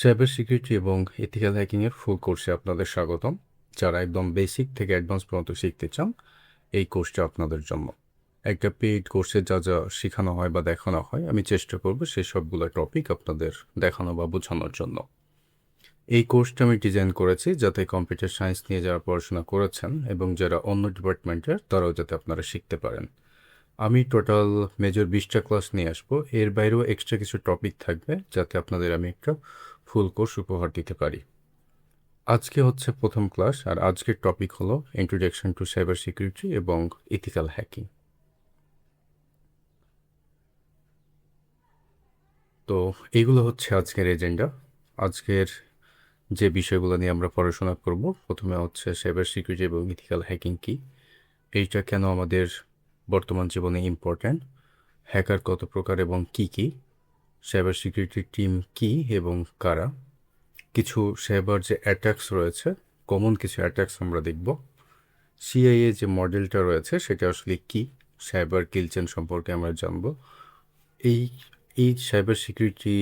Cyber security এবং ethical হ্যাকিংয়ের ফুল কোর্সে আপনাদের স্বাগতম। যারা একদম বেসিক থেকে অ্যাডভান্স পর্যন্ত শিখতে চান, এই কোর্সটা আপনাদের জন্য। একটা পেইড কোর্সে যা যা শেখানো হয় বা দেখানো হয়, আমি চেষ্টা করব সেই সবগুলো টপিক আপনাদের দেখানো বা বোঝানোর জন্য। এই কোর্সটা আমি ডিজাইন করেছি যাতে কম্পিউটার সায়েন্স নিয়ে যারা পড়াশোনা করেছেন এবং যারা অন্য ডিপার্টমেন্টের, তারাও যাতে আপনারা শিখতে পারেন। আমি টোটাল মেজর 20টা ক্লাস নিয়ে আসবো। এর বাইরেও এক্সট্রা কিছু টপিক থাকবে যাতে আপনাদের আমি একটা ফুল কোর্স উপহার দিতে পারি। আজকে হচ্ছে প্রথম ক্লাস, আর আজকের টপিক হলো ইন্ট্রোডাকশন টু সাইবার সিকিউরিটি এবং ইথিক্যাল হ্যাকিং। তো এইগুলো হচ্ছে আজকের এজেন্ডা। আজকের যে বিষয়গুলো নিয়ে আমরা পড়াশোনা করব, প্রথমে হচ্ছে সাইবার সিকিউরিটি এবং ইথিক্যাল হ্যাকিং কী, এইটা কেন আমাদের বর্তমান জীবনে ইম্পর্ট্যান্ট, হ্যাকার কত প্রকার এবং কী কী, সাইবার সিকিউরিটি টিম কী এবং কারা, কিছু সাইবার যে অ্যাটাকস রয়েছে, কমন কিছু অ্যাটাকস আমরা দেখব, সিআইএ যে মডেলটা রয়েছে সেটা আসলে কি, সাইবার কিলচেন সম্পর্কে আমরা জানব। এই এই সাইবার সিকিউরিটি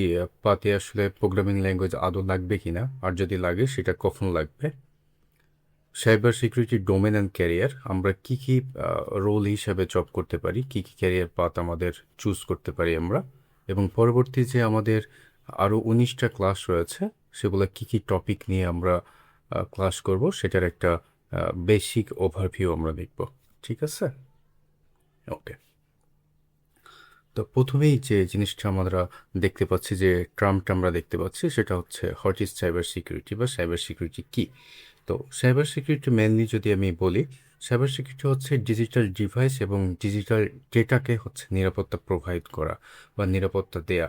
পাতে আসলে প্রোগ্রামিং ল্যাঙ্গুয়েজ আদৌ লাগবে কিনা, আর যদি লাগে সেটা কখন লাগবে, cyber security domain and career, আমরা কি কি রোল হিসাবে জব করতে পারি, কি কি ক্যারিয়ার পাথ আমাদের চুজ করতে পারি আমরা, এবং পরবর্তী যে আমাদের আরও 19টা ক্লাস রয়েছে সেগুলো কি কি টপিক নিয়ে আমরা ক্লাস করব, সেটার একটা বেসিক ওভারভিউ আমরা দেখব। ঠিক আছে? ওকে। তো প্রথমেই যে জিনিসটা আমরা দেখতে পাচ্ছি, যে টার্মটা আমরা দেখতে পাচ্ছি, সেটা হচ্ছে হোয়াট ইজ সাইবার সিকিউরিটি বা সাইবার সিকিউরিটি কী। তো সাইবার সিকিউরিটি মেনলি যদি আমি বলি, সাইবার সিকিউরিটি হচ্ছে ডিজিটাল ডিভাইস এবং ডিজিটাল ডেটাকে হচ্ছে নিরাপত্তা প্রোভাইড করা বা নিরাপত্তা দেয়া,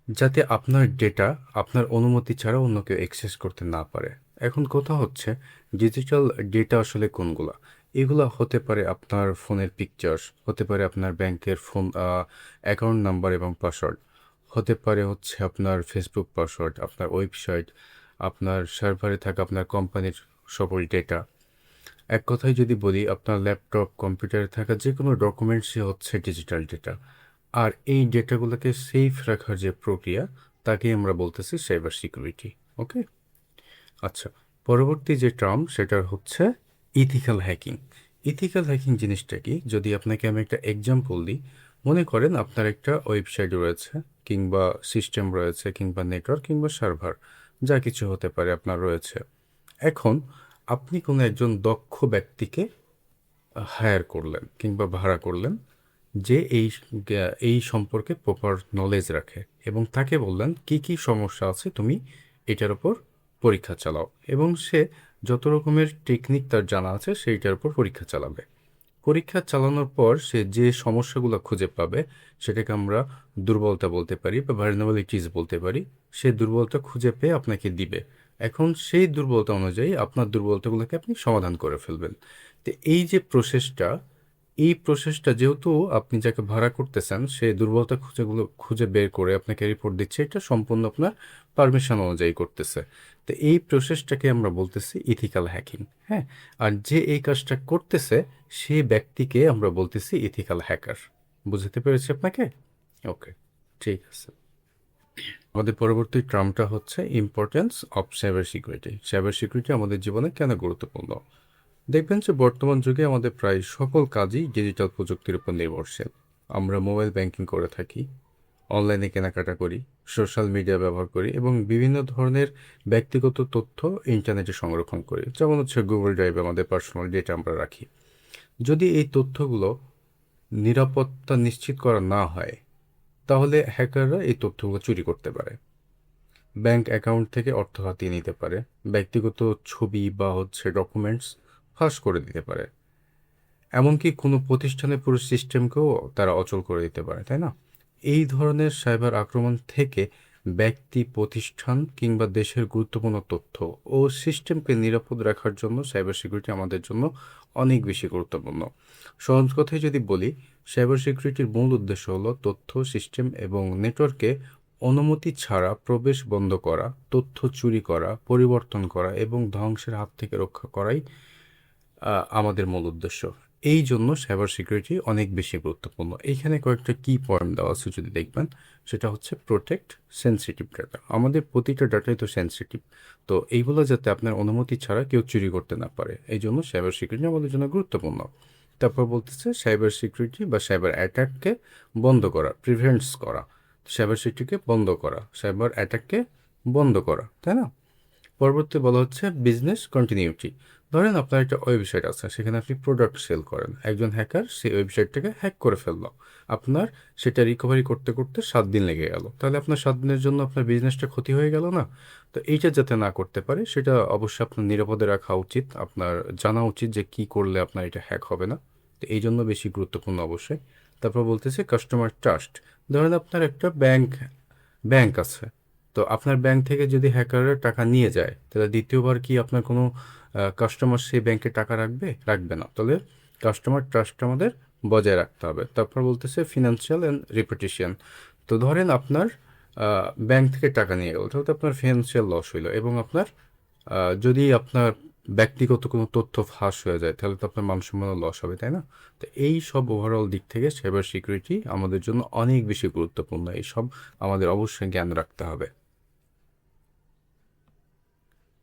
যাতে আপনার ডেটা আপনার অনুমতি ছাড়া অন্য কেউ অ্যাক্সেস করতে না পারে। এখন কথা হচ্ছে ডিজিটাল ডেটা আসলে কোনগুলা? এগুলা হতে পারে আপনার ফোনের পিকচার্স, হতে পারে আপনার ব্যাংকের ফোন অ্যাকাউন্ট নাম্বার এবং পাসওয়ার্ড, হতে পারে হচ্ছে আপনার ফেসবুক পাসওয়ার্ড, আপনার ওয়েবসাইট, আপনার সার্ভারে থাকা আপনার কোম্পানির সকল ডেটা। এক কথায় যদি বলি, আপনার ল্যাপটপ কম্পিউটারে থাকা যে কোনো ডকুমেন্টসই হচ্ছে ডিজিটাল ডেটা। আর এই ডেটাগুলোকে সেফ রাখার যে প্রক্রিয়া, তাকে আমরা বলতেছি সাইবার সিকিউরিটি। ওকে, আচ্ছা। পরবর্তী যে টার্ম সেটা হচ্ছে ইথিক্যাল হ্যাকিং। ইথিক্যাল হ্যাকিং জিনিসটা কি, যদি আপনাকে আমি একটা এক্সাম্পল দিই, মনে করেন আপনার একটা ওয়েবসাইট রয়েছে, কিংবা সিস্টেম রয়েছে, কিংবা নেটওয়ার্ক, কিংবা সার্ভার, যা কিছু হতে পারে আপনার রয়েছে। এখন আপনি কোনো একজন দক্ষ ব্যক্তিকে হায়ার করলেন কিংবা ভাড়া করলেন, যে এই সম্পর্কে প্রপার নলেজ রাখে, এবং তাকে বললেন কি কি সমস্যা আছে তুমি এটার উপর পরীক্ষা চালাও, এবং সে যত রকমের টেকনিক তার জানা আছে সেইটার উপর পরীক্ষা চালাবে। পরীক্ষা চালানোর পর সে যে সমস্যাগুলো খুঁজে পাবে, সেটাকে আমরা দুর্বলতা বলতে পারি বা ভালনারেবিলিটিস বলতে পারি। সে দুর্বলতা খুঁজে পেয়ে আপনাকে দিবে। এখন সেই দুর্বলতা অনুযায়ী আপনার দুর্বলতাগুলোকে আপনি সমাধান করে ফেলবেন। তো এই প্রসেসটা যেহেতু আপনি যাকে ভাড়া করতেছেন সে দুর্বলতা খুঁজে বের করে আপনাকে রিপোর্ট দিচ্ছে, এটা সম্পূর্ণ আপনার পারমিশন অনুযায়ী করতেছে। তো এই প্রসেসটাকে আমরা বলতেছি ইথিক্যাল হ্যাকিং। হ্যাঁ, আর যে এই কাজটা করতেছে সেই ব্যক্তিকে আমরা বলতেছি ইথিক্যাল হ্যাকার। বুঝতে পেরেছি আপনাকে? ওকে, ঠিক আছে। আমাদের পরবর্তী টার্মটা হচ্ছে importance of cyber security. Cyber security আমাদের জীবনে কেন গুরুত্বপূর্ণ? দেখবেন যে বর্তমান যুগে আমাদের প্রায় সকল কাজই ডিজিটাল প্রযুক্তির উপর নির্ভরশীল। আমরা মোবাইল ব্যাংকিং করে থাকি, অনলাইনে কেনাকাটা করি, সোশ্যাল মিডিয়া ব্যবহার করি, এবং বিভিন্ন ধরনের ব্যক্তিগত তথ্য ইন্টারনেটে সংরক্ষণ করি, যেমন হচ্ছে গুগল ড্রাইভে আমাদের পার্সোনাল ডেটা আমরা রাখি। যদি এই তথ্যগুলো নিরাপত্তা নিশ্চিত করা না হয়, তাহলে হ্যাকাররা এই তথ্যগুলো চুরি করতে পারে, ব্যাংক অ্যাকাউন্ট থেকে অর্থ হাতিয়ে নিতে পারে, ব্যক্তিগত ছবি বা হচ্ছে ডকুমেন্টস ফাঁস করে দিতে পারে, এমনকি কোনো প্রতিষ্ঠানের পুরো সিস্টেমকেও তারা অচল করে দিতে পারে, তাই না? এই ধরনের সাইবার আক্রমণ থেকে ব্যক্তি, প্রতিষ্ঠান কিংবা দেশের গুরুত্বপূর্ণ তথ্য ও সিস্টেমকে নিরাপদ রাখার জন্য সাইবার সিকিউরিটি আমাদের জন্য অনেক বেশি গুরুত্বপূর্ণ। সহজ কথায় যদি বলি, সাইবার সিকিউরিটির মূল উদ্দেশ্য হলো তথ্য, সিস্টেম এবং নেটওয়ার্কে অনুমতি ছাড়া প্রবেশ বন্ধ করা, তথ্য চুরি করা, পরিবর্তন করা এবং ধ্বংসের হাত থেকে রক্ষা করাই আমাদের মূল উদ্দেশ্য। এই জন্য সাইবার সিকিউরিটি অনেক বেশি গুরুত্বপূর্ণ। এইখানে কয়েকটা কি পয়েন্ট দেওয়া আছে যদি দেখবেন, সেটা হচ্ছে প্রোটেক্ট সেন্সিটিভ ডাটা। আমাদের প্রতিটা ডাটাই তো সেন্সিটিভ, তো এইগুলো যাতে আপনার অনুমতি ছাড়া কেউ চুরি করতে না পারে, এই জন্য সাইবার সিকিউরিটি আমাদের জন্য গুরুত্বপূর্ণ। তারপর বলতেছে সাইবার সিকিউরিটি বা সাইবার অ্যাটাককে বন্ধ করা, প্রিভেন্টস করা। সাইবার সিকিউরিটিকে বন্ধ করা, সাইবার অ্যাটাককে বন্ধ করা, তাই না? পরবর্তী বলা হচ্ছে বিজনেস কন্টিনিউটি। ধরেন আপনার একটা ওয়েবসাইট আছে, সেখানে আপনি প্রোডাক্ট সেল করেন, একজন হ্যাকার সেই ওয়েবসাইটটাকে হ্যাক করে ফেললো, আপনার সেটা রিকভারি করতে করতে 7 দিন লেগে গেল, তাহলে আপনার 7 দিনের জন্য আপনার বিজনেসটা ক্ষতি হয়ে গেল না? তো এইটা যাতে না করতে পারে সেটা অবশ্যই আপনার নিরাপদে রাখা উচিত, আপনার জানা উচিত যে কি করলে আপনার এটা হ্যাক হবে না। তো এই জন্য বেশি গুরুত্বপূর্ণ অবশ্যই। তারপর বলতেছে কাস্টমার ট্রাস্ট। ধরেন আপনার একটা ব্যাংক আছে, তো আপনার ব্যাংক থেকে যদি হ্যাকাররা টাকা নিয়ে যায়, তাহলে দ্বিতীয়বার কি আপনার কোনো কাস্টমার সেই ব্যাংকে টাকা রাখবে না। তাহলে কাস্টমার ট্রাস্ট আমাদের বজায় রাখতে হবে। তারপর বলতেছে ফিনান্সিয়াল অ্যান্ড রেপুটেশন। তো ধরেন আপনার ব্যাংক থেকে টাকা নিয়ে গেল, তাহলে তো আপনার ফিনান্সিয়াল লস হইলো, এবং আপনার যদি আপনার ব্যক্তিগত কোনো তথ্য ফাঁস হয়ে যায়, তাহলে তো আপনার মানসম্মানের লস হবে, তাই না? তো এই সব ওভারঅল দিক থেকে সাইবার সিকিউরিটি আমাদের জন্য অনেক বেশি গুরুত্বপূর্ণ, এই সব আমাদের অবশ্যই জ্ঞান রাখতে হবে।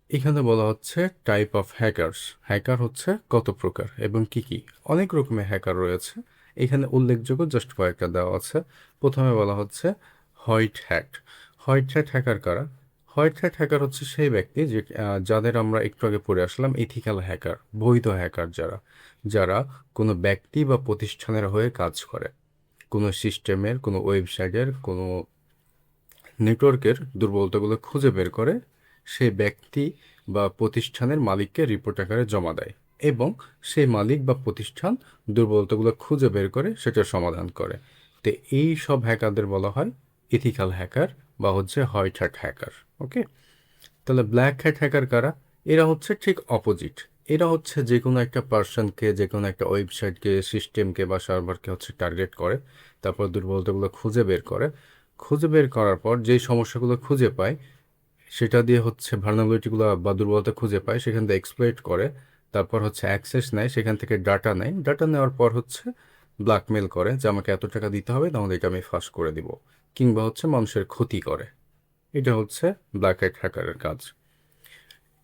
এখানে বলা হচ্ছে টাইপ অফ হ্যাকারস। হ্যাকার হচ্ছে কত প্রকার এবং কি কি। অনেক রকমের হ্যাকার রয়েছে, এখানে উল্লেখযোগ্য জাস্ট কয়েকটা দেওয়া আছে। প্রথমে বলা হচ্ছে white hat. White hat hacker কারা? হোয়াইট হ্যাট হ্যাকার হচ্ছে সেই ব্যক্তি যে যাদের আমরা একটু আগে পড়ে আসলাম এথিক্যাল হ্যাকার, বৈধ হ্যাকার, যারা যারা কোনো ব্যক্তি বা প্রতিষ্ঠানের হয়ে কাজ করে, কোনো সিস্টেমের, কোনো ওয়েবসাইটের, কোনো নেটওয়ার্কের দুর্বলতাগুলো খুঁজে বের করে সেই ব্যক্তি বা প্রতিষ্ঠানের মালিককে রিপোর্ট আকারে জমা দেয়, এবং সেই মালিক বা প্রতিষ্ঠান দুর্বলতাগুলো খুঁজে বের করে সেটার সমাধান করে। তো এই সব হ্যাকারদের বলা হয় ইথিক্যাল হ্যাকার বা হচ্ছে হোয়াইট হ্যাট হ্যাকার। ওকে, তাহলে ব্ল্যাক হ্যাট হ্যাকার কারা? এরা হচ্ছে ঠিক অপোজিট। এরা হচ্ছে যে কোনো একটা পার্সনকে, যে কোনো একটা ওয়েবসাইটকে, সিস্টেমকে বা সার্ভারকে হচ্ছে টার্গেট করে, তারপর দুর্বলতাগুলো খুঁজে বের করে, খুঁজে বের করার পর যেই সমস্যাগুলো খুঁজে পায় সেটা দিয়ে হচ্ছে ভালনারেবিলিটিগুলো বা দুর্বলতা খুঁজে পায়, সেখান থেকে এক্সপ্লয়েট করে, তারপর হচ্ছে অ্যাক্সেস নেয়, সেখান থেকে ডাটা নেয়, ডাটা নেওয়ার পর হচ্ছে ব্ল্যাকমেল করে যে আমাকে এত টাকা দিতে হবে, তাহলে এটা আমি ফাঁস করে দিব, কিংবা হচ্ছে মানুষের ক্ষতি করে। এটা হচ্ছে ব্ল্যাক হ্যাট হ্যাকারের কাজ।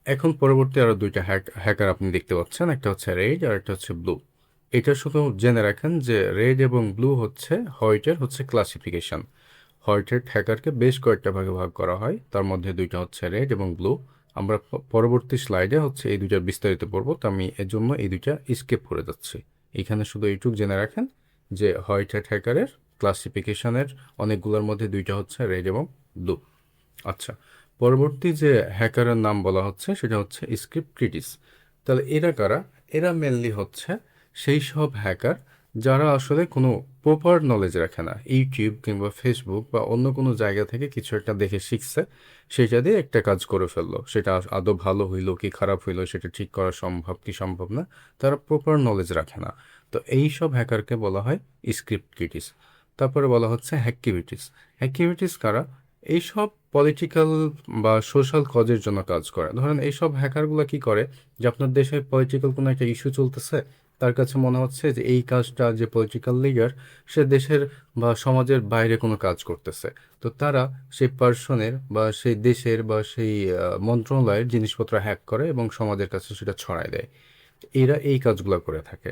এখন পরবর্তী আরও দুইটা হ্যাকার আপনি দেখতে পাচ্ছেন, একটা হচ্ছে রেড আর একটা হচ্ছে ব্লু। এটা শুধু জেনে রাখেন যে রেড এবং ব্লু হচ্ছে হোয়াইটের হচ্ছে ক্লাসিফিকেশন। হোয়াইটের হ্যাকারকে বেশ কয়েকটা ভাগে ভাগ করা হয়, তার মধ্যে দুইটা হচ্ছে রেড এবং ব্লু। আমরা পরবর্তী স্লাইডে হচ্ছে এই দুইটার বিস্তারিত পড়বো, তো আমি এর জন্য এই দুইটা স্কিপ করে যাচ্ছি। এখানে শুধু এইটুক জেনে রাখেন যে হোয়াইট হ্যাট হ্যাকারের ক্লাসিফিকেশনের অনেকগুলোর মধ্যে দুইটা হচ্ছে রেড এবং ব্লু। আচ্ছা, পরবর্তী যে হ্যাকারের নাম বলা হচ্ছে সেটা হচ্ছে স্ক্রিপ্ট ক্রিটিস। তাহলে এরা কারা? এরা মেনলি হচ্ছে সেই সব হ্যাকার যারা আসলে কোনো প্রপার নলেজ রাখে না, ইউটিউব কিংবা ফেসবুক বা অন্য কোনো জায়গা থেকে কিছু একটা দেখে শিখছে, সেটা দিয়ে একটা কাজ করে ফেললো, সেটা আদৌ ভালো হইলো কি খারাপ হইলো সেটা ঠিক করা সম্ভব কি সম্ভব না, তারা প্রপার নলেজ রাখে না। তো এই সব হ্যাকারকে বলা হয় স্ক্রিপ্ট ক্রিটিস। তারপরে বলা হচ্ছে হ্যাকিভিটিস। হ্যাকিভিটিস কারা? এইসব পলিটিক্যাল বা সোশ্যাল কজের জন্য কাজ করে। ধরেন এইসব হ্যাকারগুলো কি করে, যে আপনার দেশে পলিটিক্যাল কোনো একটা ইস্যু চলতেছে, তার কাছে মনে হচ্ছে যে এই কাজটা, যে পলিটিক্যাল লিডার সে দেশের বা সমাজের বাইরে কোনো কাজ করতেছে, তো তারা সেই পার্সনের বা সেই দেশের বা সেই মন্ত্রণালয়ের জিনিসপত্র হ্যাক করে এবং সমাজের কাছে সেটা ছড়ায় দেয়। এরা এই কাজগুলো করে থাকে।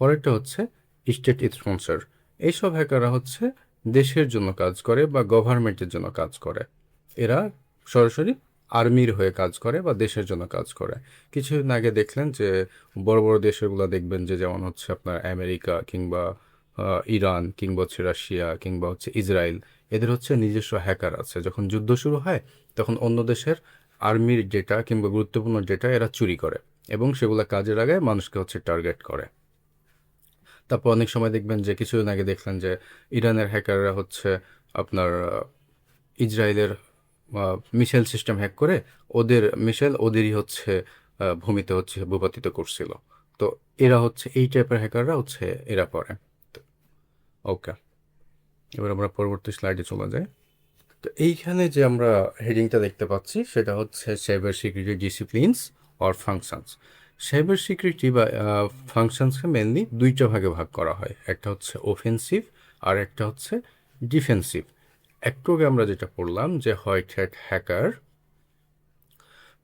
পরেরটা হচ্ছে স্টেট স্পন্সর। এইসব হ্যাকাররা হচ্ছে দেশের জন্য কাজ করে বা গভর্নমেন্টের জন্য কাজ করে। এরা সরাসরি আর্মির হয়ে কাজ করে বা দেশের জন্য কাজ করে। কিছুদিন আগে দেখলেন যে বড় বড় দেশগুলো দেখবেন যে যেমন হচ্ছে আপনার আমেরিকা কিংবা ইরান কিংবা হচ্ছে রাশিয়া কিংবা হচ্ছে ইসরায়েল, এদের হচ্ছে নিজস্ব হ্যাকার আছে। যখন যুদ্ধ শুরু হয় তখন অন্য দেশের আর্মির ডেটা কিংবা গুরুত্বপূর্ণ ডেটা এরা চুরি করে এবং সেগুলো কাজে লাগায় মানুষকে হচ্ছে টার্গেট করে। তারপর অনেক সময় দেখবেন যে কিছুদিন আগে দেখলেন যে ইরানের হ্যাকাররা হচ্ছে আপনার ইসরায়েলের মিসাইল সিস্টেম হ্যাক করে ওদের মিসাইল ওদেরই হচ্ছে ভূমিতে হচ্ছে ভূপাতিত করছিল। তো এরা হচ্ছে এই টাইপের হ্যাকাররা হচ্ছে এরা করে। ওকে, এবার আমরা পরবর্তী স্লাইডে চলে যাই। তো এইখানে যে আমরা হেডিংটা দেখতে পাচ্ছি সেটা হচ্ছে cyber security disciplines or functions. Cyber security বা ফাংশনসকে মেনলি দুইটা ভাগে ভাগ করা হয়, একটা হচ্ছে অফেন্সিভ আর একটা হচ্ছে ডিফেন্সিভ। একটু আগে আমরা যেটা পড়লাম যে হোয়াইট হ্যাট হ্যাকার,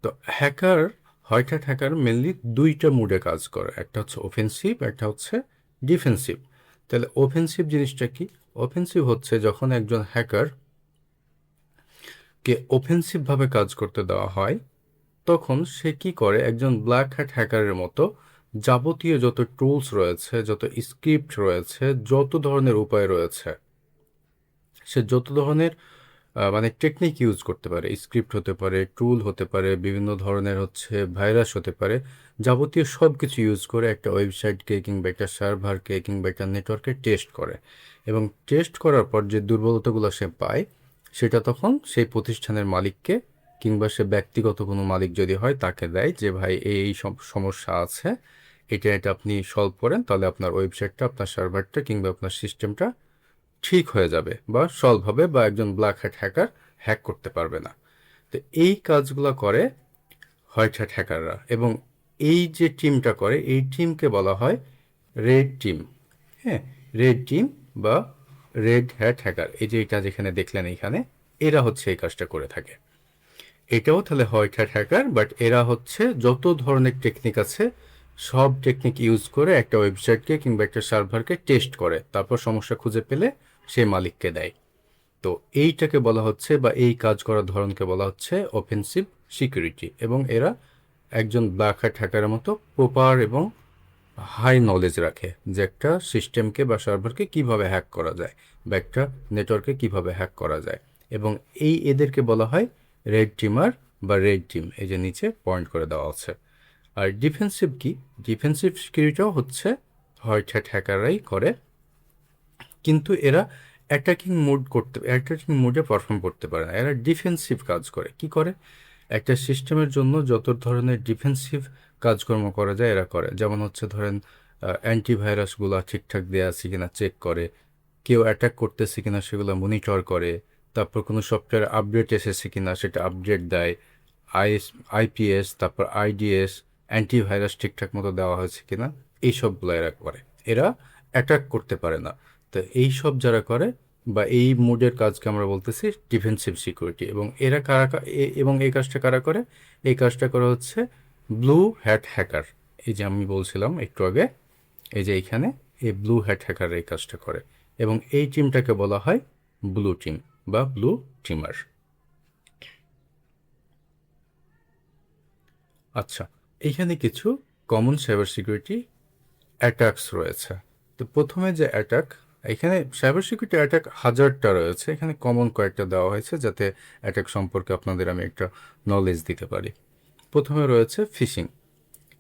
তো hacker white hat hacker mainly দুইটা মুডে কাজ করে, একটা হচ্ছে অফেন্সিভ, একটা হচ্ছে ডিফেন্সিভ। তাহলে অফেন্সিভ জিনিসটা কি? অফেন্সিভ হচ্ছে যখন একজন হ্যাকার কে অফেন্সিভভাবে কাজ করতে দেওয়া হয়, তখন সে কি করে, একজন ব্ল্যাক হ্যাট হ্যাকারের মতো যাবতীয় যত টুলস রয়েছে, যত স্ক্রিপ্ট রয়েছে, যত ধরনের উপায় রয়েছে, সে যত ধরনের মানে টেকনিক ইউজ করতে পারে, স্ক্রিপ্ট হতে পারে, টুল হতে পারে, বিভিন্ন ধরনের হচ্ছে ভাইরাস হতে পারে, যাবতীয় সব কিছু ইউজ করে একটা ওয়েবসাইটকে কিংবা একটা সার্ভারকে কিংবা একটা নেটওয়ার্কে টেস্ট করে, এবং টেস্ট করার পর যে দুর্বলতাগুলো সে পায়, সেটা তখন সেই প্রতিষ্ঠানের মালিককে কিংবা সে ব্যক্তিগত কোনো মালিক যদি হয় তাকে দেয়, যে ভাই এই সব সমস্যা আছে, এটা এটা আপনি সলভ করেন, তাহলে আপনার ওয়েবসাইটটা, আপনার সার্ভারটা কিংবা আপনার সিস্টেমটা ঠিক হয়ে যাবে বা সলভ হবে, বা একজন ব্ল্যাক হ্যাট হ্যাকার হ্যাক করতে পারবে না। তো এই কাজগুলো করে হোয়াইট হ্যাট হ্যাকাররা, এবং এই যে টিমটা করে এই টিমকে বলা হয় রেড টিম। হ্যাঁ, রেড টিম বা রেড হ্যাট হ্যাকার, এই যে এটা যেখানে দেখলেন এইখানে, এরা হচ্ছে এই কাজটা করে থাকে। এটাও তাহলে হোয়াইট হ্যাট হ্যাকার, বাট এরা হচ্ছে যত ধরনের টেকনিক আছে সব টেকনিক ইউজ করে একটা ওয়েবসাইটকে কিংবা একটা সার্ভারকে টেস্ট করে, তারপর সমস্যা খুঁজে পেলে সেই মালিককে দেয়। তো এইটাকে বলা হচ্ছে, বা এই কাজ করার ধরনকে বলা হচ্ছে অফেন্সিভ সিকিউরিটি, এবং এরা একজন ব্ল্যাক হ্যাট হ্যাকারের মতো প্রপার এবং হাই নলেজ রাখে যে একটা সিস্টেমকে বা সার্ভারকে কিভাবে হ্যাক করা যায়, বা একটা নেটওয়ার্কে কিভাবে হ্যাক করা যায়, এবং এদেরকে বলা হয় রেড টিমার বা রেড টিম, এই যে নিচে পয়েন্ট করে দেওয়া আছে। আর ডিফেন্সিভ কি? ডিফেন্সিভ সিকিউরিটিও হচ্ছে হোয়াইট হ্যাট হ্যাকাররাই করে, কিন্তু এরা অ্যাটাকিং মোডে পারফর্ম করতে পারে না, এরা ডিফেন্সিভ কাজ করে। কি করে? একটা সিস্টেমের জন্য যত ধরনের ডিফেন্সিভ কাজকর্ম করা যায় এরা করে, যেমন হচ্ছে ধরেন অ্যান্টিভাইরাসগুলো ঠিকঠাক দেওয়া আছে কিনা চেক করে, কেউ অ্যাটাক করতেছে কিনা সেগুলো মনিটর করে, তারপর কোনো সফটওয়্যার আপডেট এসেছে কিনা সেটা আপডেট দেয়, আইপিএস, তারপর আইডিএস, অ্যান্টিভাইরাস ঠিকঠাক মতো দেওয়া হয়েছে কিনা, এইসবগুলো এরা করে। এরা অ্যাটাক করতে পারে না। তো এই সব যারা করে বা এই মোডের কাজকে আমরা বলতেছি ডিফেন্সিভ সিকিউরিটি, এবং এরা এবং এই কাজটা কারা করে? এই কাজটা করা হচ্ছে ব্লু হ্যাট হ্যাকার। এই যে আমি বলছিলাম একটু আগে, এই যে এইখানে এই ব্লু হ্যাট হ্যাকার এই কাজটা করে, এবং এই টিমটাকে বলা হয় ব্লু টিম বা ব্লু টিমার। আচ্ছা, এইখানে কিছু কমন সাইবার সিকিউরিটি অ্যাটাকস রয়েছে। তো প্রথমে যে অ্যাটাক, এখানে সাইবার সিকিউরিটি অ্যাটাক হাজারটা রয়েছে, এখানে কমন কয়েকটা দেওয়া হয়েছে যাতে অ্যাটাক সম্পর্কে আপনাদের আমি একটা নলেজ দিতে পারি। প্রথমে রয়েছে ফিশিং।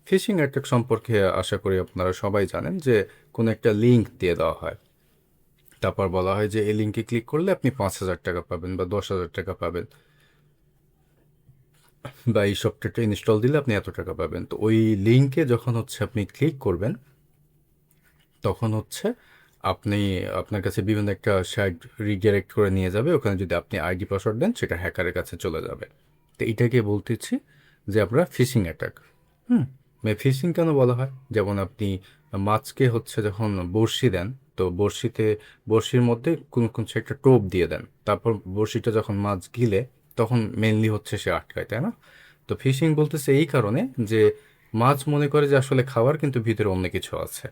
ফিশিং অ্যাটাক সম্পর্কে আশা করি আপনারা সবাই জানেন যে কোনো একটা লিঙ্ক দিয়ে দেওয়া হয়, তারপর বলা হয় যে এই লিঙ্কে ক্লিক করলে আপনি 5,000 টাকা পাবেন বা 10,000 টাকা পাবেন, বা এই সফটওয়্যারটা ইনস্টল দিলে আপনি এত টাকা পাবেন। তো ওই লিঙ্কে যখন হচ্ছে আপনি ক্লিক করবেন, তখন হচ্ছে আপনি আপনার কাছে বিভিন্ন একটা সাইট রিডাইরেক্ট করে নিয়ে যাবে, ওখানে যদি আপনি আইডি পাসওয়ার্ড দেন সেটা হ্যাকারের কাছে চলে যাবে। তো এটাকে বলতেছি যে আমরা ফিশিং অ্যাটাক। হুম, ফিশিং কেন বলা হয়? যেমন আপনি মাছকে হচ্ছে যখন বড়শি দেন, তো বড়শির মধ্যে কোনো একটা টোপ দিয়ে দেন, তারপর বড়শিটা যখন মাছ গিলে তখন মেনলি হচ্ছে সে আটকায়, তাই না? তো ফিশিং বলতেছে এই কারণে যে মাছ মনে করে যে আসলে খাবার, কিন্তু ভিতরে অন্য কিছু আছে।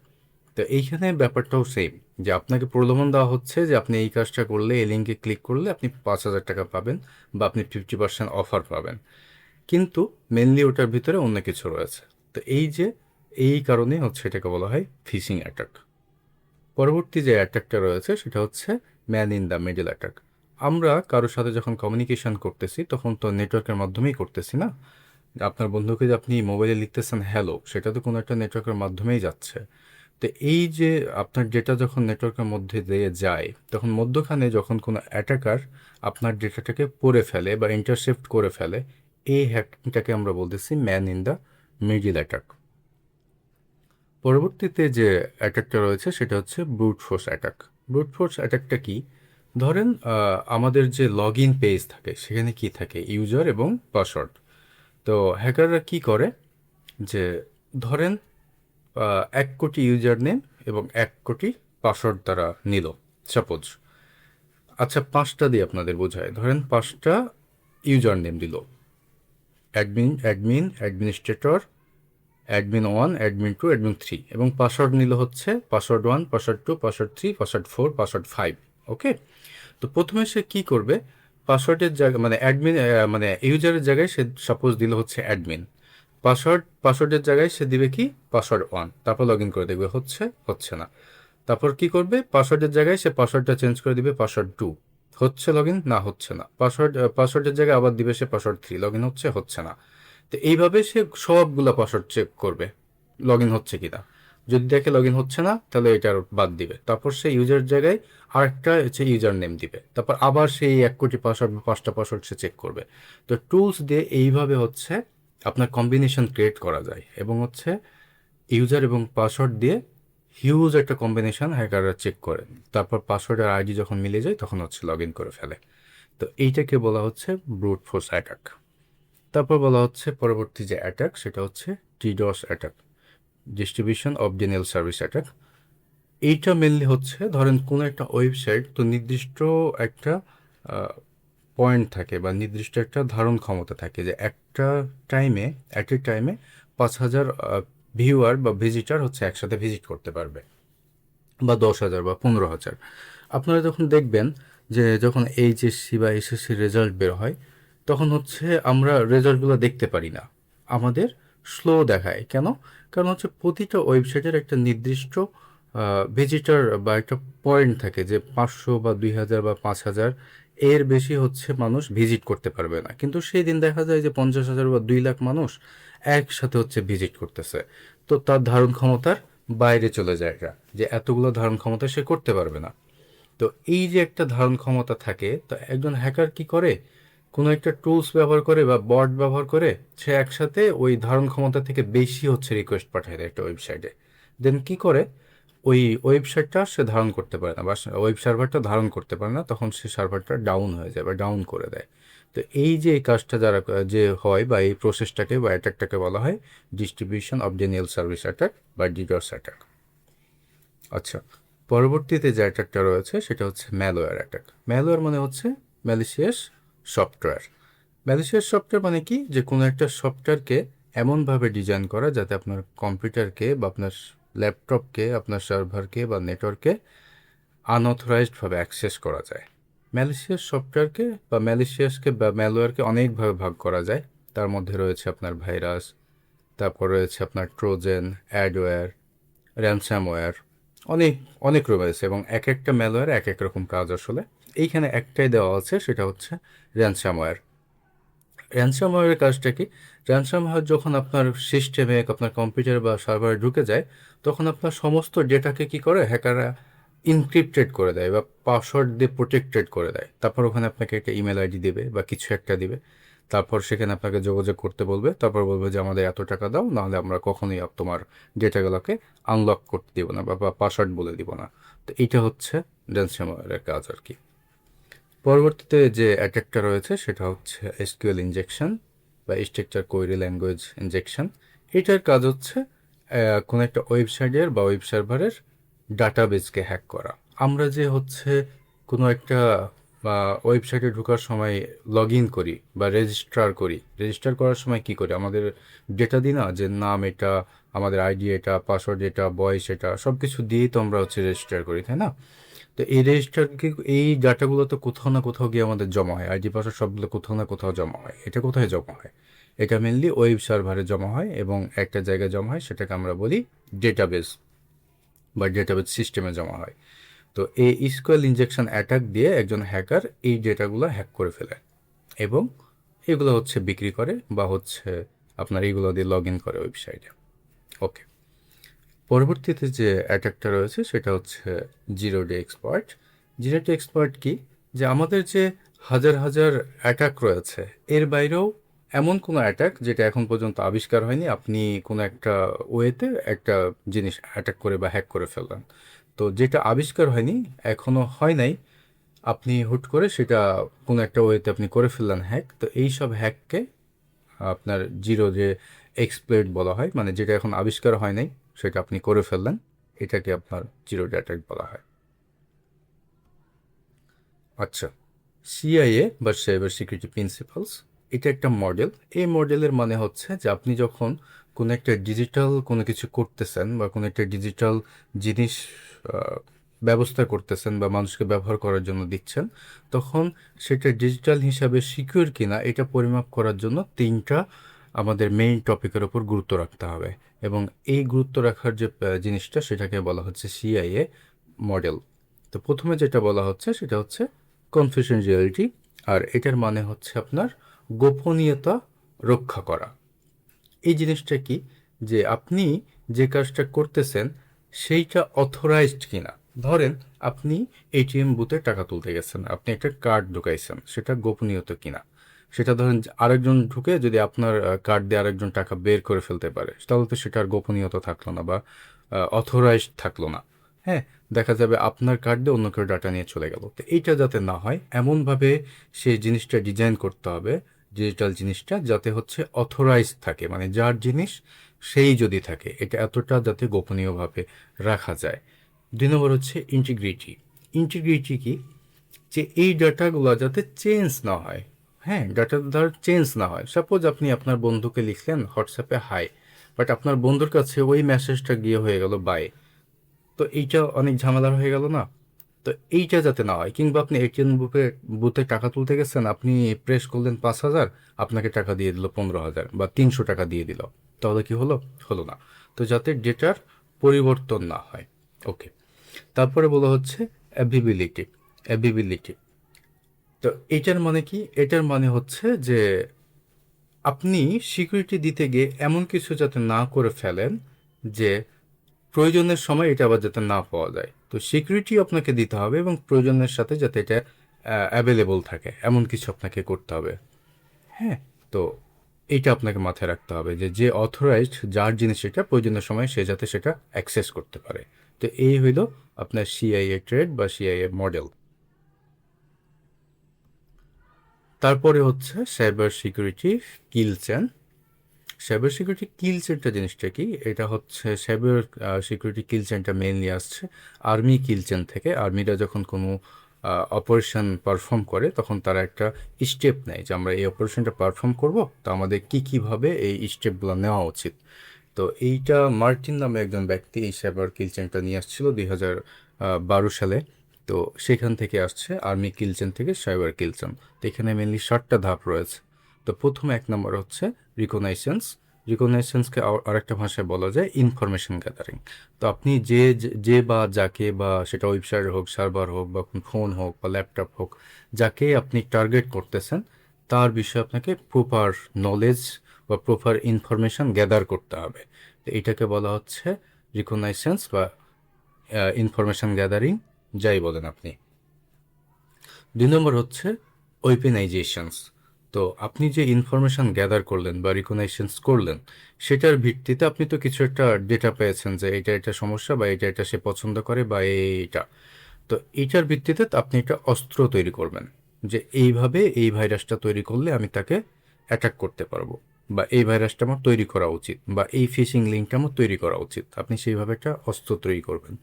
তো এইখানে ব্যাপারটাও সেম, যে আপনাকে প্রলোভন দেওয়া হচ্ছে যে আপনি এই কাজটা করলে, এই লিঙ্কে ক্লিক করলে আপনি 5,000 টাকা পাবেন বা আপনি 50% অফার পাবেন, কিন্তু মেনলি ওটার ভিতরে অন্য কিছু রয়েছে। তো এই কারণে হচ্ছে এটাকে বলা হয় ফিশিং অ্যাটাক। পরবর্তী যে অ্যাটাকটা রয়েছে সেটা হচ্ছে man in the middle attack. আমরা কারোর সাথে যখন কমিউনিকেশন করতেছি তখন তো নেটওয়ার্কের মাধ্যমেই করতেছি না। আপনার বন্ধুকে যে আপনি মোবাইলে লিখতেছেন হ্যালো, সেটা তো কোনো একটা নেটওয়ার্কের মাধ্যমেই যাচ্ছে। তো এই যে আপনার ডেটা যখন নেটওয়ার্কের মধ্যে দিয়ে যায়, তখন মধ্যখানে যখন কোনো অ্যাটাকার আপনার ডেটাটাকে পড়ে ফেলে বা ইন্টারসেপ্ট করে ফেলে, এই হ্যাকিংটাকে আমরা বলতেছি man in the middle attack. পরবর্তীতে যে অ্যাটাকটা রয়েছে সেটা হচ্ছে brute force attack. Brute force অ্যাটাকটা কি? ধরেন আমাদের যে লগ ইন পেজ থাকে সেখানে কি থাকে? ইউজার এবং পাসওয়ার্ড। তো হ্যাকাররা কি করে যে ধরেন 1 কোটি ইউজার নেম এবং 1 কোটি পাসওয়ার্ড তারা নিল সাপোজ। আচ্ছা, 5টা দিয়ে আপনাদের বোঝায়। ধরেন 5টা ইউজার নেম দিল, অ্যাডমিনিস্ট্রেটর, অ্যাডমিন 1, অ্যাডমিন 2, অ্যাডমিন 3, এবং পাসওয়ার্ড নিল হচ্ছে password 1, password 2, password 3, password 4, password 5। ওকে, তো প্রথমে সে কি করবে, পাসওয়ার্ডের জায়গা মানে মানে ইউজারের জায়গায় সে সাপোজ দিল হচ্ছে অ্যাডমিন। পাসওয়ার্ডের জায়গায় সে দিবে কি পাসওয়ার্ড 1, তারপর লগ ইন করে দেখবে হচ্ছে না। তারপর কি করবে, পাসওয়ার্ডের জায়গায় সে পাসওয়ার্ডটা চেঞ্জ করে দিবে পাসওয়ার্ড 2, হচ্ছে লগ ইন, না হচ্ছে না। পাসওয়ার্ডের জায়গায় আবার দিবে সে পাসওয়ার্ড 3, লগ ইন হচ্ছে না। তো এইভাবে সে সবগুলা পাসওয়ার্ড চেক করবে লগ ইন হচ্ছে কিনা। যদি দেখে লগ ইন হচ্ছে না, তাহলে এটা বাদ দিবে। তারপর সে ইউজার জায়গায় আরেকটা হচ্ছে ইউজার নেম দিবে। তারপর আবার সেই 1 কোটি পাসওয়ার্ড বা 5টা পাসওয়ার্ড সে চেক করবে। তো টুলস দিয়ে এইভাবে হচ্ছে আপনার কম্বিনেশন ক্রিয়েট করা যায়, এবং হচ্ছে ইউজার এবং পাসওয়ার্ড দিয়ে হিউজ একটা কম্বিনেশন হ্যাকাররা চেক করে। তারপর পাসওয়ার্ড আর আইডি যখন মিলে যায় তখন হচ্ছে লগ ইন করে ফেলে। তো এইটাকে বলা হচ্ছে ব্রুট ফোর্স অ্যাটাক। তারপর বলা হচ্ছে পরবর্তী যে অ্যাটাক, সেটা হচ্ছে DDoS attack, distribution of denial service attack. এইটা মেনলি হচ্ছে ধরেন কোনো একটা ওয়েবসাইট তো নির্দিষ্ট একটা পয়েন্ট থাকে বা নির্দিষ্ট একটা ধারণ ক্ষমতা থাকে যে একটা টাইমে অ্যাট এ টাইমে 5,000 ভিউয়ার বা ভিজিটার হচ্ছে একসাথে ভিজিট করতে পারবে, বা 10,000 বা 15,000। আপনারা যখন দেখবেন যে যখন এইচএসসি বা এসএসসির রেজাল্ট বের হয়, তখন হচ্ছে আমরা রেজাল্টগুলো দেখতে পারি না, আমাদের স্লো দেখায়। কেন? কারণ হচ্ছে প্রতিটা ওয়েবসাইটের একটা নির্দিষ্ট ভিজিটার বা একটা পয়েন্ট থাকে যে 500 বা 2,000 বা 5,000, এর বেশি হচ্ছে মানুষ ভিজিট করতে পারবে না। কিন্তু সেই দিন দেখা যায় যে 50,000 বা 2 লাখ মানুষ একসাথে হচ্ছে ভিজিট করতেছে। তো তার ধারণ ক্ষমতার বাইরে চলে যায় এটা, যে এতগুলো ধারণ ক্ষমতা সে করতে পারবে না। তো এই যে একটা ধারণ ক্ষমতা থাকে, তো একজন হ্যাকার কি করে, কোনো একটা টুলস ব্যবহার করে বা বট ব্যবহার করে সে একসাথে ওই ধারণ ক্ষমতা থেকে বেশি হচ্ছে রিকোয়েস্ট পাঠায় দেয় একটা ওয়েবসাইটে। দেন কি করে, ওই ওয়েবসাইটটা সে ধারণ করতে পারে না বা ওয়েব সার্ভারটা ধারণ করতে পারে না, তখন সে সার্ভারটা ডাউন হয়ে যায় বা ডাউন করে দেয়। তো এই যে এই কাজটা যারা যে হয় বা এই প্রসেসটাকে বা অ্যাটাকটাকে বলা হয় distribution of Daniel service attack বা ডিডস অ্যাটাক। আচ্ছা, পরবর্তীতে যে অ্যাটাকটা রয়েছে সেটা হচ্ছে ম্যালওয়্যার অ্যাটাক। ম্যালওয়্যার মানে হচ্ছে ম্যালিশিয়াস সফটওয়্যার। ম্যালিশিয়াস সফটওয়্যার মানে কি, যে কোনো একটা সফটওয়্যারকে এমনভাবে ডিজাইন করা যাতে আপনার কম্পিউটারকে বা আপনার ল্যাপটপকে, আপনার সার্ভারকে বা নেটওয়ার্কে আনঅথরাইজডভাবে অ্যাক্সেস করা যায়। ম্যালিশিয়াস সফটওয়্যারকে বা ম্যালিশিয়াসকে বা ম্যালওয়্যারকে অনেকভাবে ভাগ করা যায়। তার মধ্যে রয়েছে আপনার ভাইরাস, তারপর রয়েছে আপনার ট্রোজেন, অ্যাডওয়্যার, র্যানসামওয়্যার, অনেক অনেক রয়েছে, এবং এক একটা ম্যালওয়্যার এক এক রকম কাজ আসলে। এইখানে একটাই দেওয়া আছে, সেটা হচ্ছে র্যানসামওয়্যার। র্যানসামওয়্যারের কাজটা কি, র্যানসামওয়্যার যখন আপনার সিস্টেমে, আপনার কম্পিউটার বা সার্ভারে ঢুকে যায়, তখন আপনার সমস্ত ডেটাকে কি করে হ্যাকাররা ইনক্রিপ্টেড করে দেয় বা পাসওয়ার্ড দিয়ে প্রোটেক্টেড করে দেয়। তারপর ওখানে আপনাকে একটা ইমেল আইডি দেবে বা কিছু একটা দিবে। তারপর সেখানে আপনাকে যোগাযোগ করতে বলবে, তারপর বলবে যে আমাদের এত টাকা দাও, নাহলে আমরা কখনোই তোমার ডেটাগুলোকে আনলক করতে দিব না বা পাসওয়ার্ড বলে দিব না। তো এইটা হচ্ছে র্যানসামওয়্যারের কাজ আর কি। পরবর্তীতে যে অ্যাটাকটা রয়েছে সেটা হচ্ছে এসকিউএল ইনজেকশন বা স্ট্রাকচার কোয়েরি ল্যাঙ্গুয়েজ ইনজেকশন। এটার কাজ হচ্ছে কোনো একটা ওয়েবসাইটের বা ওয়েব সার্ভারের ডাটাবেসকে হ্যাক করা। আমরা যে হচ্ছে কোনো একটা ওয়েবসাইটে ঢোকার সময় লগ ইন করি বা রেজিস্টার করার সময় কি করি, আমাদের ডেটা দিই না, যে নাম এটা, আমাদের আইডি এটা, পাসওয়ার্ড এটা, বয়স এটা, সব কিছু দিয়েই তো আমরা হচ্ছে রেজিস্টার করি, তাই না? তো এই রেজিস্টার কি, এই ডাটাগুলো তো কোথাও না কোথাও গিয়ে আমাদের জমা হয়, আইডি পাসওয়ার্ড সবগুলো কোথাও না কোথাও জমা হয়। এটা কোথায় জমা হয়? এটা মেনলি ওয়েব সার্ভারে জমা হয়, এবং একটা জায়গায় জমা হয়, সেটাকে আমরা বলি ডেটাবেস বা ডেটাবেস সিস্টেমে জমা হয়। তো এই এসকিউএল ইনজেকশন অ্যাটাক দিয়ে একজন হ্যাকার এই ডেটাগুলো হ্যাক করে ফেলে, এবং এগুলো হচ্ছে বিক্রি করে বা হচ্ছে আপনার এইগুলো দিয়ে লগ ইন করে ওয়েবসাইটে। ওকে, পরবর্তীতে যে অ্যাটাকটা রয়েছে সেটা হচ্ছে zero day exploit. Zero day exploit কি, যে আমাদের যে হাজার হাজার অ্যাটাক রয়েছে, এর বাইরেও এমন কোনো অ্যাটাক যেটা এখন পর্যন্ত আবিষ্কার হয়নি, আপনি কোনো একটা ওয়েতে একটা জিনিস অ্যাটাক করে বা হ্যাক করে ফেললেন। তো যেটা আবিষ্কার হয়নি, এখনো হয় নাই, আপনি হুট করে সেটা কোনো একটা ওয়েতে আপনি করে ফেললেন হ্যাক, তো এই সব হ্যাককে আপনার জিরো ডে এক্সপ্লয়েট বলা হয়, মানে যেটা এখন আবিষ্কার হয় নাই সেটা আপনি করে ফেললেন, এটাকে আপনার জিরো ডে অ্যাটাক বলা হয়। আচ্ছা, সিআইএ বা সাইবার সিকিউরিটি প্রিন্সিপালস, এটা একটা মডেল। এই মডেলের মানে হচ্ছে যে আপনি যখন কোনো একটা ডিজিটাল কোনো কিছু করতেছেন বা কোনো একটা ডিজিটাল জিনিস আহ, ব্যবস্থা করতেছেন বা মানুষকে ব্যবহার করার জন্য দিচ্ছেন, তখন সেটা ডিজিটাল হিসাবে সিকিউর কিনা এটা পরিমাপ করার জন্য তিনটা আমাদের মেইন টপিকের ওপর গুরুত্ব রাখতে হবে। এবং এই গুরুত্ব রাখার যে জিনিসটা সেটাকে বলা হচ্ছে সিআইএ মডেল। তো প্রথমে যেটা বলা হচ্ছে সেটা হচ্ছে কনফিডেন্সিয়ালিটি, আর এটার মানে হচ্ছে আপনার গোপনীয়তা রক্ষা করা। এই জিনিসটা কি, যে আপনি যে কাজটা করতেছেন সেইটা অথরাইজড কিনা। ধরেন আপনি এটিএম বুথে টাকা তুলতে গেছেন, আপনি একটা কার্ড ঢুকাইছেন, সেটা গোপনীয়তা কিনা। সেটা ধরেন যে আরেকজন ঢুকে যদি আপনার কার্ড দিয়ে আরেকজন টাকা বের করে ফেলতে পারে, তাহলে তো সেটা আর গোপনীয়তা থাকলো না বা অথরাইজড থাকলো না। হ্যাঁ, দেখা যাবে আপনার কার্ড দিয়ে অন্য কেউ ডাটা নিয়ে চলে গেল। তো এইটা যাতে না হয় এমনভাবে সেই জিনিসটা ডিজাইন করতে হবে, ডিজিটাল জিনিসটা যাতে হচ্ছে অথরাইজ থাকে, মানে যার জিনিস সেই যদি থাকে, এটা এতটা যাতে গোপনীয়ভাবে রাখা যায়। 2 নম্বর হচ্ছে ইন্টিগ্রিটি। ইন্টিগ্রিটি কি, যে এই ডাটাগুলো যাতে চেঞ্জ না হয়। হ্যাঁ, ডাটা ধর চেঞ্জ না হয়। সাপোজ আপনি আপনার বন্ধুকে লিখলেন হোয়াটসঅ্যাপে হাই, বাট আপনার বন্ধুর কাছে ওই মেসেজটা গিয়ে হয়ে গেল বাই। তো এইটা অনেক ঝামেলার হয়ে গেল না? তো এইটা যাতে না হয়। কিংবা আপনি এটিএম বুথে টাকা তুলতে গেছেন, আপনি প্রেস করলেন 5,000, আপনাকে টাকা দিয়ে দিল 15,000 বা 300 টাকা দিয়ে দিল, তাহলে কি হলো? হলো না। তো যাতে ডেটার পরিবর্তন না হয়। ওকে, তারপরে বলা হচ্ছে অ্যাভিবিলিটি। অ্যাভিবিলিটি, তো এটার মানে কি? এটার মানে হচ্ছে যে আপনি সিকিউরিটি দিতে গিয়ে এমন কিছু যাতে না করে ফেলেন যে প্রয়োজনের সময় এটা আবার যাতে না পাওয়া যায়। তো সিকিউরিটি আপনাকে দিতে হবে এবং প্রয়োজনের সাথে যাতে এটা অ্যাভেলেবল থাকে এমন কিছু আপনাকে করতে হবে। হ্যাঁ, তো এইটা আপনাকে মাথায় রাখতে হবে যে যে অথরাইজড যার জিনিস এটা প্রয়োজনের সময় সে যাতে সেটা অ্যাক্সেস করতে পারে। তো এই হইল আপনার সিআইএ ট্রেড বা সিআইএ মডেল। তারপরে হচ্ছে সাইবার সিকিউরিটি কিল চেন। সাইবার সিকিউরিটি কিল চেনটা জিনিসটা কি? এটা হচ্ছে সাইবার সিকিউরিটি কিল চেনটা মেইনলি আসছে আর্মি কিল চেন থেকে। আর্মিরা যখন কোনো অপারেশন পারফর্ম করে তখন তারা একটা স্টেপ নেয় যে আমরা এই অপারেশনটা পারফর্ম করব, তো আমাদের কী কীভাবে এই স্টেপগুলো নেওয়া উচিত। তো এইটা মার্টিন নামে একজন ব্যক্তি এই সাইবার কিল চেনটা নিয়ে আসছিল 2012 সালে। তো সেখান থেকে আসছে আর্মি কিল চেন থেকে সাইবার কিল চেন। তো এখানে মেনলি 7টা ধাপ রয়েছে। তো প্রথমে 1 নম্বর হচ্ছে রিকগনাইসেন্স। রিকগনাইসেন্সকে আরেকটা ভাষায় বলা যায় ইনফরমেশন গ্যাদারিং। তো আপনি যে বা যাকে, বা সেটা ওয়েবসাইট হোক, সার্ভার হোক, বা ফোন হোক বা ল্যাপটপ হোক, যাকে আপনি টার্গেট করতেছেন তার বিষয়ে আপনাকে প্রপার নলেজ বা প্রপার ইনফরমেশন গ্যাদার করতে হবে। তো এটাকে বলা হচ্ছে রিকগনাইসেন্স বা ইনফরমেশন গ্যাদারিং, যাই বলেন আপনি। 2 নম্বর হচ্ছে ওয়েপেনাইজেশনস। তো আপনি যে ইনফরমেশন গ্যাদার করলেন বা রিকগনাইসেন্স করলেন, সেটার ভিত্তিতে আপনি তো কিছু একটা ডেটা পেয়েছেন যে এটা এটা সমস্যা বা এটা সে পছন্দ করে বা এইটা। তো এইটার ভিত্তিতে আপনি একটা অস্ত্র তৈরি করবেন, যে এইভাবে এই ভাইরাসটা তৈরি করলে আমি তাকে অ্যাটাক করতে পারবো, বা এই ভাইরাসটা আমার তৈরি করা উচিত, বা এই ফিশিং লিঙ্কটা আমার তৈরি করা উচিত। আপনি সেইভাবে একটা অস্ত্র তৈরি করবেন।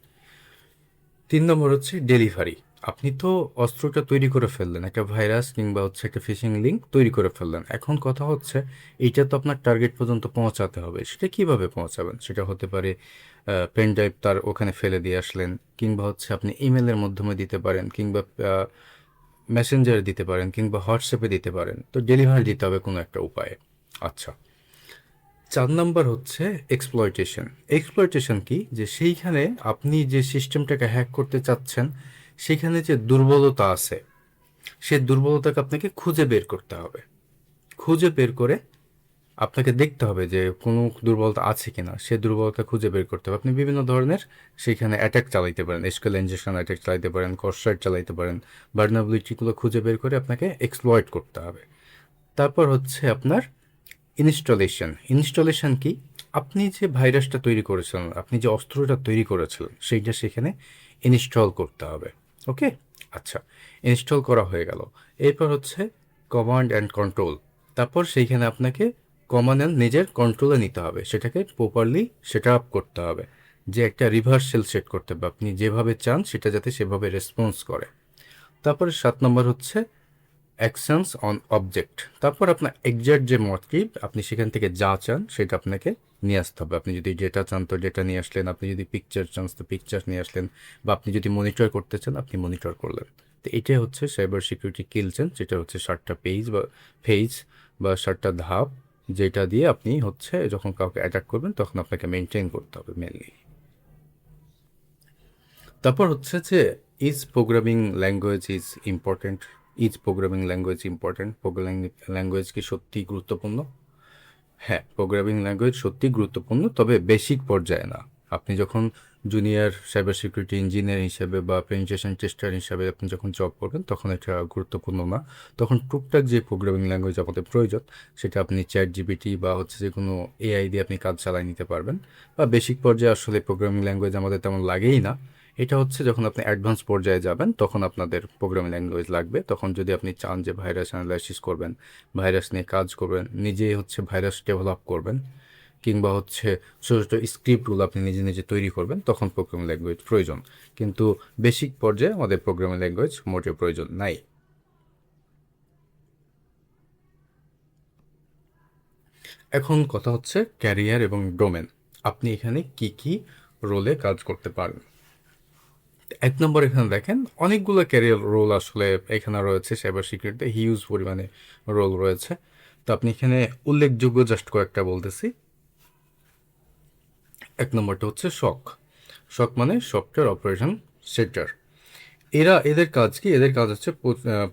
3 নম্বর হচ্ছে ডেলিভারি। আপনি তো অস্ত্রটা তৈরি করে ফেললেন, একটা ভাইরাস কিংবা হচ্ছে একটা ফিশিং লিঙ্ক তৈরি করে ফেললেন। এখন কথা হচ্ছে এইটা তো আপনার টার্গেট পর্যন্ত পৌঁছাতে হবে। সেটা কিভাবে পৌঁছাবেন? সেটা হতে পারে পেন ড্রাইভ তার ওখানে ফেলে দিয়ে আসলেন, কিংবা হচ্ছে আপনি ইমেলের মাধ্যমে দিতে পারেন, কিংবা মেসেঞ্জারে দিতে পারেন, কিংবা হোয়াটসঅ্যাপে দিতে পারেন। তো ডেলিভারি দিতে হবে কোনো একটা উপায়ে। আচ্ছা, 4 নম্বর হচ্ছে এক্সপ্লয়টেশন। এক্সপ্লয়টেশন কি, যে সেইখানে আপনি যে সিস্টেমটাকে হ্যাক করতে চাচ্ছেন সেখানে যে দুর্বলতা আছে, সেই দুর্বলতাকে আপনাকে খুঁজে বের করতে হবে। খুঁজে বের করে আপনাকে দেখতে হবে যে কোনো দুর্বলতা আছে কিনা, সে দুর্বলতা খুঁজে বের করতে হবে। আপনি বিভিন্ন ধরনের সেখানে অ্যাটাক চালাইতে পারেন, এসকিউএল ইনজেকশন অ্যাটাক চালাইতে পারেন, ক্রস-সাইট চালাইতে পারেন। ভালনারেবিলিটিগুলো খুঁজে বের করে আপনাকে এক্সপ্লয়েট করতে হবে। তারপর হচ্ছে আপনার ইনস্টলেশন। ইনস্টলেশন কি, আপনি যে ভাইরাসটা তৈরি করেছিলেন, আপনি যে অস্ত্রটা তৈরি করেছিলেন সেইটা সেখানে ইনস্টল করতে হবে। ওকে, আচ্ছা, ইনস্টল করা হয়ে গেল। এরপর হচ্ছে কমান্ড অ্যান্ড কন্ট্রোল। তারপর সেইখানে আপনাকে কমান্ড নিজের কন্ট্রোলে নিতে হবে, সেটাকে প্রপারলি সেট আপ করতে হবে, যে একটা রিভার্সাল সেট করতে হবে, আপনি যেভাবে চান সেটা যাতে সেভাবে রেসপন্স করে। তারপরে 7 নম্বর হচ্ছে অ্যাকশনস অন অবজেক্ট। তারপর আপনার এক্সাক্ট যে মোটিভ, আপনি সেখান থেকে যা চান সেটা আপনাকে নিয়ে আসতে হবে। আপনি যদি ডেটা চান তো ডেটা নিয়ে আসলেন, আপনি যদি পিকচার চান তো পিকচার নিয়ে আসলেন, বা আপনি যদি মনিটর করতে চান আপনি মনিটর করলেন। তো এটাই হচ্ছে সাইবার সিকিউরিটি কিল চেন, যেটা হচ্ছে 7টা ফেজ বা 7টা ধাপ, যেটা দিয়ে আপনি হচ্ছে যখন কাউকে অ্যাটাক করবেন তখন আপনাকে মেনটেন করতে হবে মেনলি। তারপর হচ্ছে যে is programming language is important. Is programming language important, programming language কি সত্যিই গুরুত্বপূর্ণ? হ্যাঁ, প্রোগ্রামিং ল্যাঙ্গুয়েজ সত্যিই গুরুত্বপূর্ণ, তবে বেসিক পর্যায়ে না। আপনি যখন জুনিয়র সাইবার সিকিউরিটি ইঞ্জিনিয়ার হিসেবে বা পেনিট্রেশন টেস্টার হিসাবে আপনি যখন জব করবেন তখন এটা গুরুত্বপূর্ণ না। তখন টুকটাক যে প্রোগ্রামিং ল্যাঙ্গুয়েজ আমাদের প্রয়োজন সেটা আপনি চ্যাট জিপিটি বা হচ্ছে যে কোনো এআই দিয়ে আপনি কাজ চালিয়ে নিতে পারবেন। বা বেসিক পর্যায়ে আসলে প্রোগ্রামিং ল্যাঙ্গুয়েজ আমাদের তেমন লাগেই না। এটা হচ্ছে যখন আপনি অ্যাডভান্স পর্যায়ে যাবেন তখন আপনাদের প্রোগ্রামিং ল্যাঙ্গুয়েজ লাগবে। তখন যদি আপনি চান যে ভাইরাস অ্যানালাইসিস করবেন, ভাইরাস নিয়ে কাজ করবেন, নিজেই হচ্ছে ভাইরাস ডেভেলপ করবেন, কিংবা হচ্ছে ছোটো ছোটো স্ক্রিপ্টগুলো আপনি নিজে নিজে তৈরি করবেন, তখন প্রোগ্রামিং ল্যাঙ্গুয়েজ প্রয়োজন। কিন্তু বেসিক পর্যায়ে আমাদের প্রোগ্রামিং ল্যাঙ্গুয়েজ মোটেও প্রয়োজন নাই। এখন কথা হচ্ছে ক্যারিয়ার এবং ডোমেন। আপনি এখানে কি কি রোলে কাজ করতে পারেন। 1 নম্বর এখানে দেখেন অনেকগুলো ক্যারিয়ার রোল আসলে এখানে রয়েছে, সাইবার সিকিউরিটিতে হিউজ পরিমাণে রোল রয়েছে। তো আপনি এখানে উল্লেখযোগ্য জাস্ট কয়েকটা বলতেছি। 1 নম্বরটা হচ্ছে শক। শক মানে সফটওয়্যার অপারেশন সেন্টার। এদের কাজ কি? এদের কাজ হচ্ছে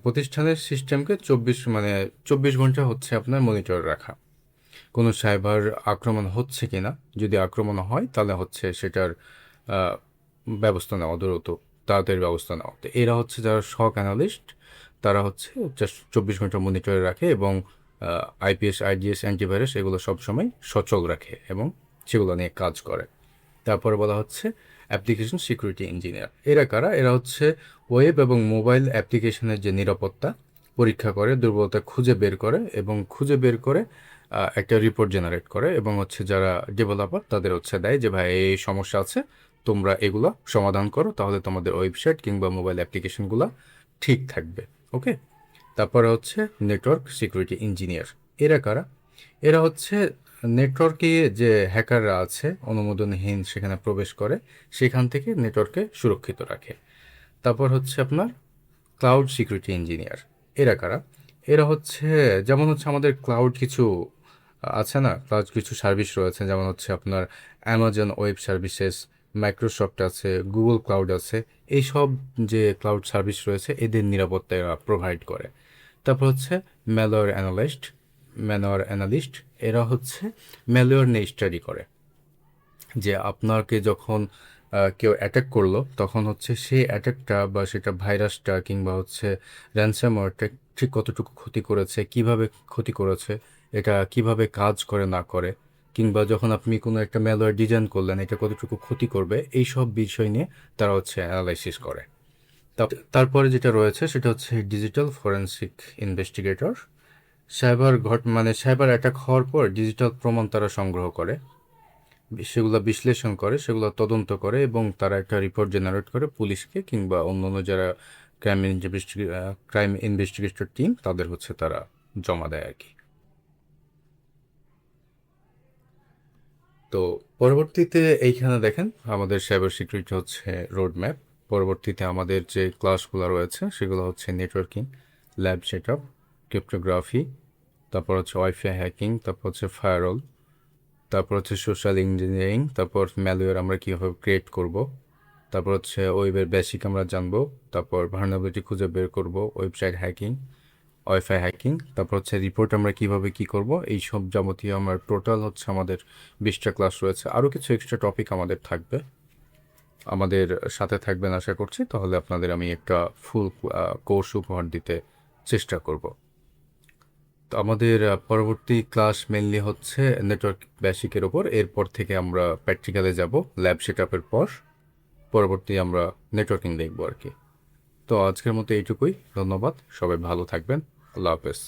প্রতিষ্ঠানের সিস্টেমকে 24 ঘন্টা হচ্ছে আপনার মনিটর রাখা, কোনো সাইবার আক্রমণ হচ্ছে কিনা। যদি আক্রমণ হয় তাহলে হচ্ছে সেটার ব্যবস্থা নেওয়া, দ্রুত তাড়াতাড়ি ব্যবস্থা নেওয়া। তো এরা হচ্ছে যারা শক অ্যানালিস্ট, তারা হচ্ছে জাস্ট 24 ঘন্টা মনিটরে রাখে এবং আইপিএস আইডিএস অ্যান্টিভাইরাস এগুলো সবসময় সচল রাখে এবং সেগুলো নিয়ে কাজ করে। তারপরে বলা হচ্ছে অ্যাপ্লিকেশন সিকিউরিটি ইঞ্জিনিয়ার। এরা কারা? এরা হচ্ছে ওয়েব এবং মোবাইল অ্যাপ্লিকেশনের যে নিরাপত্তা পরীক্ষা করে, দুর্বলতা খুঁজে বের করে এবং খুঁজে বের করে একটা রিপোর্ট জেনারেট করে এবং হচ্ছে যারা ডেভেলপার তাদের হচ্ছে দেয় যে ভাই এই সমস্যা আছে, তোমরা এগুলো সমাধান করো, তাহলে তোমাদের ওয়েবসাইট কিংবা মোবাইল অ্যাপ্লিকেশনগুলো ঠিক থাকবে। ওকে। তারপরে হচ্ছে নেটওয়ার্ক সিকিউরিটি ইঞ্জিনিয়ার। এরা কারা? এরা হচ্ছে নেটওয়ার্কে যে হ্যাকাররা আছে অনুমোদনহীন সেখানে প্রবেশ করে, সেখান থেকে নেটওয়ার্ককে সুরক্ষিত রাখে। তারপর হচ্ছে আপনার ক্লাউড সিকিউরিটি ইঞ্জিনিয়ার। এরা কারা? এরা হচ্ছে যেমন হচ্ছে আমাদের ক্লাউড কিছু আছে না, ক্লাউড কিছু সার্ভিস রয়েছে, যেমন হচ্ছে আপনার অ্যামাজন ওয়েব সার্ভিসেস, মাইক্রোসফট আছে, গুগল ক্লাউড আছে। এইসব যে ক্লাউড সার্ভিস রয়েছে এদের নিরাপত্তা এরা প্রোভাইড করে। তারপর হচ্ছে ম্যালওয়্যার অ্যানালিস্ট। এরা হচ্ছে ম্যালওয়্যার নিয়ে স্টাডি করে, যে আপনাকে যখন কেউ অ্যাটাক করলো তখন হচ্ছে সেই অ্যাটাকটা বা সেটা ভাইরাসটা কিংবা হচ্ছে র্যানসামওয়্যারটা ঠিক কতটুকু ক্ষতি করেছে, কিভাবে ক্ষতি করেছে, এটা কিভাবে কাজ করে না করে, কিংবা যখন আপনি কোনো একটা ম্যালওয়্যার ডিজাইন করলেন এটা কতটুকু ক্ষতি করবে, এই সব বিষয় নিয়ে তারা হচ্ছে অ্যানালাইসিস করে। তারপরে যেটা রয়েছে সেটা হচ্ছে digital forensic investigator. Cyber attack হওয়ার পর ডিজিটাল প্রমাণ তারা সংগ্রহ করে, সেগুলো বিশ্লেষণ করে, সেগুলো তদন্ত করে এবং তারা একটা রিপোর্ট জেনারেট করে পুলিশকে কিংবা অন্যান্য যারা ক্রাইম ইনভেস্টিগেটর টিম তাদের হচ্ছে তারা জমা দেয় আর কি। তো পরবর্তীতে এইখানে দেখেন আমাদের সাইবার সিকিউরিটি হচ্ছে রোড ম্যাপ। পরবর্তীতে আমাদের যে ক্লাসগুলো রয়েছে সেগুলো হচ্ছে networking, lab set up, cryptography, তারপর হচ্ছে ওয়াইফাই হ্যাকিং, তারপর হচ্ছে ফায়ারওয়াল, তারপর হচ্ছে সোশ্যাল ইঞ্জিনিয়ারিং, তারপর ম্যালওয়্যার আমরা কীভাবে ক্রিয়েট করব, তারপর হচ্ছে ওয়েবের বেসিক আমরা জানবো, তারপর ভার্নাবিলিটি খুঁজে বের করব, ওয়েবসাইট হ্যাকিং, ওয়াইফাই হ্যাকিং, তারপর হচ্ছে রিপোর্ট আমরা কিভাবে কি করব, এই সব যাবতীয় আমার টোটাল হচ্ছে আমাদের 20টা ক্লাস রয়েছে। আরও কিছু এক্সট্রা টপিক আমাদের থাকবে, আমাদের সাথে থাকবেন আশা করছি, তাহলে আপনাদের আমি একটা ফুল কোর্স উপহার দিতে চেষ্টা করব। তো আমাদের পরবর্তী ক্লাস মেনলি হচ্ছে নেটওয়ার্ক বেসিকের ওপর, এরপর থেকে আমরা প্র্যাকটিক্যালে যাব ল্যাব সেট আপের পর, পরবর্তী আমরা নেটওয়ার্কিং দেখবো আর কি। তো আজকের মতো এইটুকুই, ধন্যবাদ, সবাই ভালো থাকবেন, আল্লাহ হাফেজ।